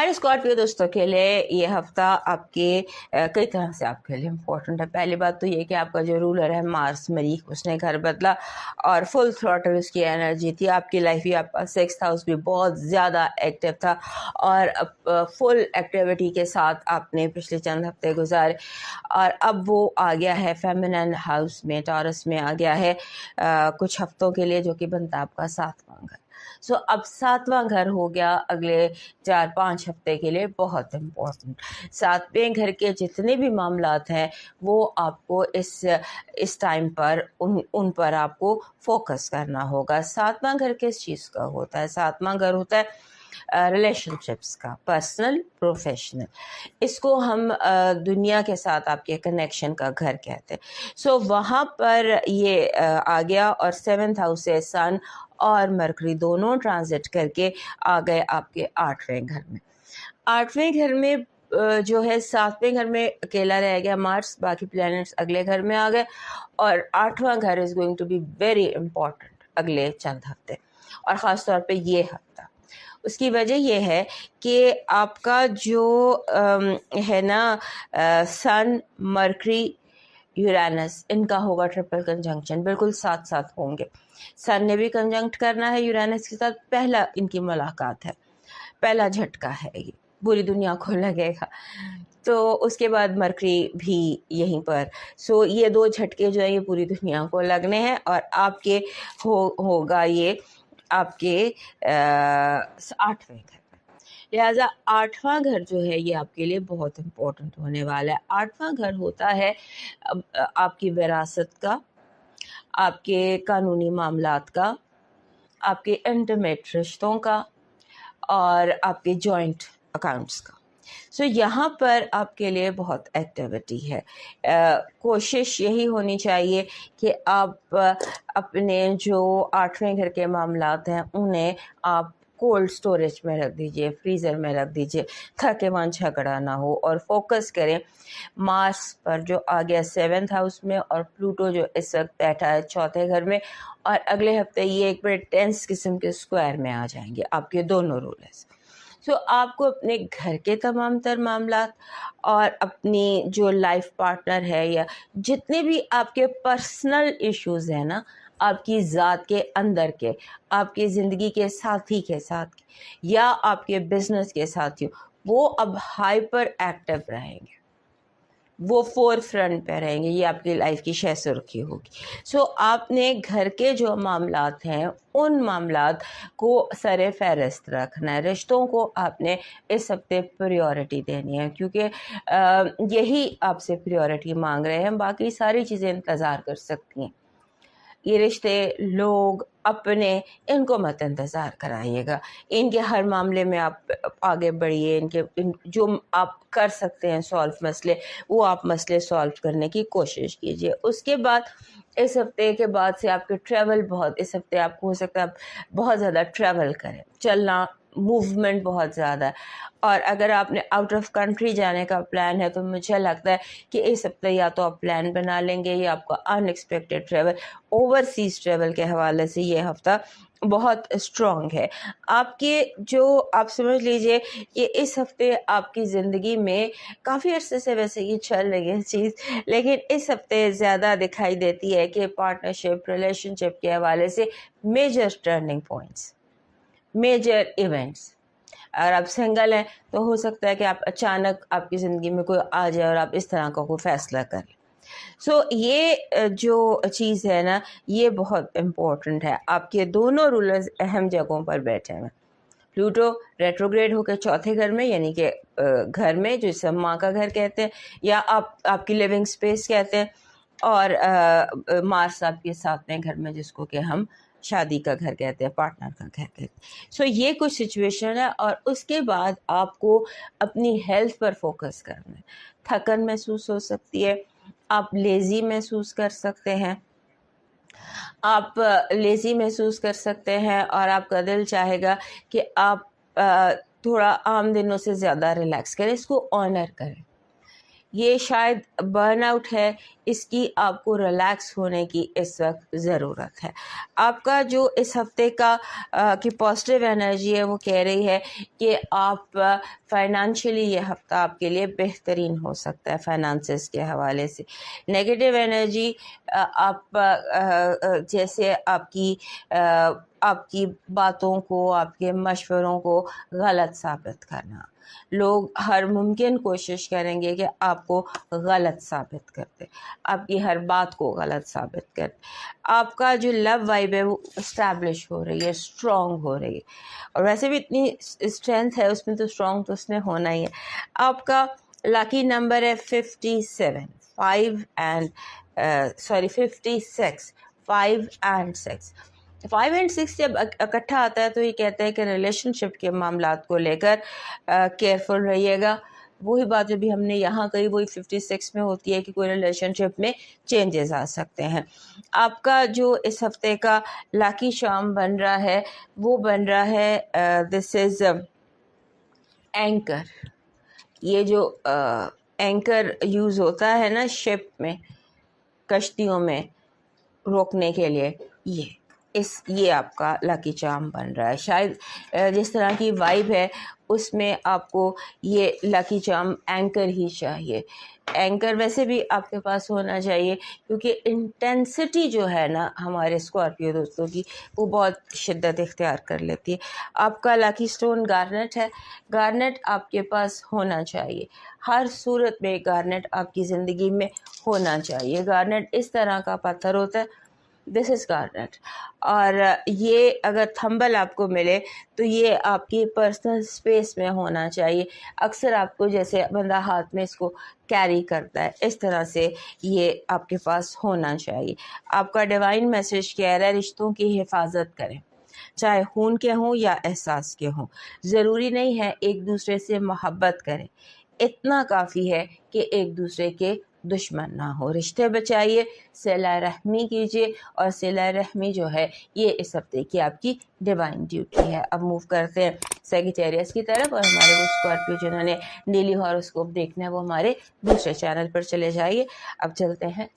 हमारे स्कॉर्पियो दोस्तों के लिए ये हफ्ता आपके कई तरह से आपके लिए इम्पोर्टेंट है। पहली बात तो ये कि आपका जो रूलर है मार्स मरीख, उसने घर बदला और फुल थ्रॉटल उसकी एनर्जी थी। आपकी लाइफ भी, आपका 6th हाउस भी बहुत ज़्यादा एक्टिव था और फुल एक्टिविटी के साथ आपने पिछले चंद हफ्ते गुजारे और अब वो आ गया है फेमिनिन हाउस में, टॉरस में आ गया है कुछ हफ्तों के लिए, जो कि बनता है आपका 7वां घर। सो अब 7वां घर हो गया अगले 4-5 हफ्ते के लिए बहुत इम्पोर्टेंट। 7वें घर के जितने भी मामलात हैं वो आपको इस टाइम पर उन पर आपको फोकस करना होगा। 7वां घर किस चीज़ का होता है? 7वां घर होता है रिलेशनशिप्स का, पर्सनल प्रोफेशनल। इसको हम दुनिया के साथ आपके कनेक्शन का घर कहते हैं। सो वहाँ पर ये आ गया और 7th हाउस से सन और मरकरी दोनों ट्रांजिट करके आ गए आपके 8वें घर में। 8वें घर में जो है 7वें घर में अकेला रह गया मार्स, बाकी प्लैनेट्स अगले घर में आ गए और 8वां घर is going to be very important अगले चंद हफ्ते और ख़ास तौर पे ये हफ्ता। उसकी वजह यह है कि आपका जो है ना सन मरकरी यूरेनस, इनका होगा ट्रिपल कंजंक्शन, बिल्कुल साथ साथ होंगे। सन ने भी कंजंक्ट करना है यूरेनस के साथ, पहला इनकी मुलाकात है, पहला झटका है, ये पूरी दुनिया को लगेगा। तो उसके बाद मरकरी भी यहीं पर। सो ये दो झटके जो है ये पूरी दुनिया को लगने हैं और आपके होगा ये आपके 8वें घर में। लिहाजा 8वां घर जो है ये आपके लिए बहुत इम्पोर्टेंट होने वाला है। 8वां घर होता है आपकी विरासत का, आपके कानूनी मामलात का, आपके इंटीमेट रिश्तों का और आपके जॉइंट अकाउंट्स का। सो यहाँ पर आपके लिए बहुत एक्टिविटी है। कोशिश यही होनी चाहिए कि आप अपने जो 8वें घर के मामलात हैं उन्हें आप कोल्ड स्टोरेज में रख दीजिए, फ्रीज़र में रख दीजिए, ताकि वहाँ झगड़ा ना हो और फोकस करें मार्स पर जो आ गया 7th हाउस में और प्लूटो जो इस वक्त बैठा है 4थे घर में। और अगले हफ्ते ये एक बड़े टेंस किस्म के स्क्वायर में आ जाएंगे आपके दोनों रूलर्स। सो आपको अपने घर के तमाम तर मामलात और अपनी जो लाइफ पार्टनर है या जितने भी आपके पर्सनल इश्यूज़ हैं ना, आपकी ज़ात के अंदर के, आपकी ज़िंदगी के साथी के साथ या आपके बिजनेस के साथियों, वो अब हाइपर एक्टिव रहेंगे, वो फोर फ्रंट पे रहेंगे। ये आपकी लाइफ की शह सुर्खी होगी। सो आपने घर के जो मामलात हैं उन मामलात को सरे फहरिस्त रखना है। रिश्तों को आपने इस हफ्ते प्रायोरिटी देनी है क्योंकि यही आपसे प्रायोरिटी मांग रहे हैं, बाकी सारी चीज़ें इंतज़ार कर सकती हैं। ये रिश्ते, लोग, अपने, इनको मत इंतज़ार कराइएगा। इनके हर मामले में आप आगे बढ़िए। जो आप कर सकते हैं सॉल्व मसले, वो आप मसले सॉल्व करने की कोशिश कीजिए। उसके बाद इस हफ्ते के बाद से आपके ट्रैवल बहुत, इस हफ्ते आपको हो सकता है आप बहुत ज़्यादा ट्रैवल करें, चलना, मूवमेंट बहुत ज़्यादा है। और अगर आपने आउट ऑफ कंट्री जाने का प्लान है तो मुझे लगता है कि इस हफ्ते या तो आप प्लान बना लेंगे या आपका अनएक्सपेक्टेड ट्रैवल, ओवरसीज ट्रैवल के हवाले से ये हफ्ता बहुत स्ट्रॉन्ग है आपके। जो आप समझ लीजिए कि इस हफ्ते आपकी ज़िंदगी में काफ़ी अरसे से वैसे ये चल रही है चीज़, लेकिन इस हफ्ते ज़्यादा दिखाई देती है कि पार्टनरशिप, रिलेशनशिप के हवाले से major turning points, major events. अगर आप सिंगल हैं तो हो सकता है कि आप अचानक आपकी ज़िंदगी में कोई आ जाए और आप इस तरह का कोई फ़ैसला करें। सो ये जो चीज़ है ना, ये बहुत इम्पोर्टेंट है। आपके दोनों रूलर्स अहम जगहों पर बैठे हैं। प्लूटो रेट्रोग्रेड होकर 4थे घर में, यानी कि घर में जो इसे माँ का घर कहते हैं या आपकी लिविंग स्पेस कहते हैं, और मार्स आपके 7वें घर में जिसको कि हम शादी का घर कहते हैं, पार्टनर का घर कहते हैं। सो ये कुछ सिचुएशन है और उसके बाद आपको अपनी हेल्थ पर फोकस करना है। थकन महसूस हो सकती है, आप लेज़ी महसूस कर सकते हैं, आप लेज़ी महसूस कर सकते हैं और आपका दिल चाहेगा कि आप थोड़ा आम दिनों से ज़्यादा रिलैक्स करें, इसको ऑनर करें। یہ شاید برن آؤٹ ہے، اس کی آپ کو ریلیکس ہونے کی اس وقت ضرورت ہے۔ آپ کا جو اس ہفتے کا کی پازیٹیو انرجی ہے وہ کہہ رہی ہے کہ آپ فائنانشلی یہ ہفتہ آپ کے لیے بہترین ہو سکتا ہے فائنانسز کے حوالے سے۔ نیگیٹو انرجی آپ جیسے آپ کی باتوں کو، آپ کے مشوروں کو غلط ثابت کرنا، لوگ ہر ممکن کوشش کریں گے کہ آپ کو غلط ثابت کرتے، آپ کی ہر بات کو غلط ثابت کرتے۔ آپ کا جو لو وائب ہے وہ اسٹیبلش ہو رہی ہے، اسٹرانگ ہو رہی ہے، اور ویسے بھی اتنی اسٹرینتھ ہے اس میں، تو اسٹرانگ تو اس میں ہونا ہی ہے۔ آپ کا لاکی نمبر ہے 57، 56، 5 اینڈ 6 جب اکٹھا آتا ہے تو یہ کہتا ہے کہ ریلیشن شپ کے معاملات کو لے کر کیئرفل رہیے گا۔ وہی بات جو بھی ہم نے یہاں کہی وہی 56 میں ہوتی ہے کہ کوئی ریلیشن شپ میں چینجز آ سکتے ہیں۔ آپ کا جو اس ہفتے کا لاکی شام بن رہا ہے وہ بن رہا ہے دس از اینکر۔ یہ جو اینکر یوز ہوتا ہے نا شپ میں، کشتیوں میں روکنے کے لیے، یہ آپ کا لاکی چارم بن رہا ہے۔ شاید جس طرح کی وائب ہے اس میں آپ کو یہ لاکی چارم اینکر ہی چاہیے۔ اینکر ویسے بھی آپ کے پاس ہونا چاہیے کیونکہ انٹینسٹی جو ہے نا ہمارے اسکارپیو دوستوں کی وہ بہت شدت اختیار کر لیتی ہے۔ آپ کا لاکی سٹون گارنٹ ہے۔ گارنٹ آپ کے پاس ہونا چاہیے، ہر صورت میں گارنٹ آپ کی زندگی میں ہونا چاہیے۔ گارنٹ اس طرح کا پتھر ہوتا ہے، دس از گارنٹ، اور یہ اگر تھمبل آپ کو ملے تو یہ آپ کی پرسنل اسپیس میں ہونا چاہیے۔ اکثر آپ کو جیسے بندہ ہاتھ میں اس کو کیری کرتا ہے اس طرح سے یہ آپ کے پاس ہونا چاہیے۔ آپ کا ڈیوائن میسج کہہ رہا ہے رشتوں کی حفاظت کریں، چاہے خون کے ہوں یا احساس کے ہوں۔ ضروری نہیں ہے ایک دوسرے سے محبت کریں، اتنا کافی ہے کہ ایک دوسرے کے دشمن نہ ہو۔ رشتے بچائیے، صلہ رحمی کیجیے، اور صلہ رحمی جو ہے یہ اس ہفتے کی آپ کی ڈیوائن ڈیوٹی ہے۔ اب موو کرتے ہیں سیگیٹیریس کی طرف، اور ہمارے وہ اسکارپیو جنہوں نے ڈیلی ہاروسکوپ دیکھنا ہے وہ ہمارے دوسرے چینل پر چلے جائیے۔ اب چلتے ہیں